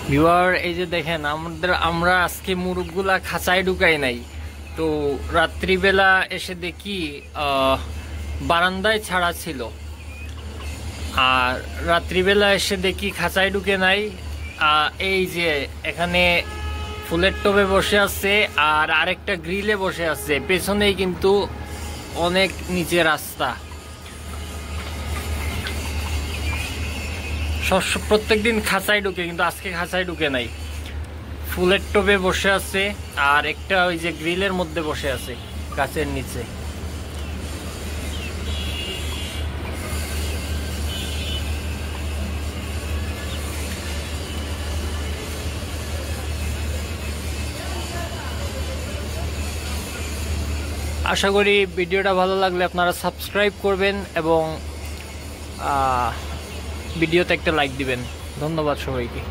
Viewer এই যে দেখেন আমরা আজকে মুরগগুলা খাঁচায় ঢুকাই নাই। তো রাত্রিবেলা এসে দেখি বারান্দায় ছাড়া ছিল, আর রাত্রিবেলা এসে দেখি খাঁচায় ঢুকে নাই। এই যে এখানে ফুলের টবে বসে আছে আর আরেকটা গ্রিলে বসে আছে, পেছনেই কিন্তু অনেক নিচে রাস্তা। প্রত্যেকদিন খাঁচায় ঢুকে, কিন্তু আজকে খাঁচায় ঢুকে নাই। ফুলের টবে বসে আছে আর একটা ওই যে গ্রিলের মধ্যে বসে আছে গাছের নিচে। আশা করি ভিডিওটা ভালো লাগলে আপনারা সাবস্ক্রাইব করবেন এবং ভিডিওতে একটা লাইক দিবেন। ধন্যবাদ সবাইকে।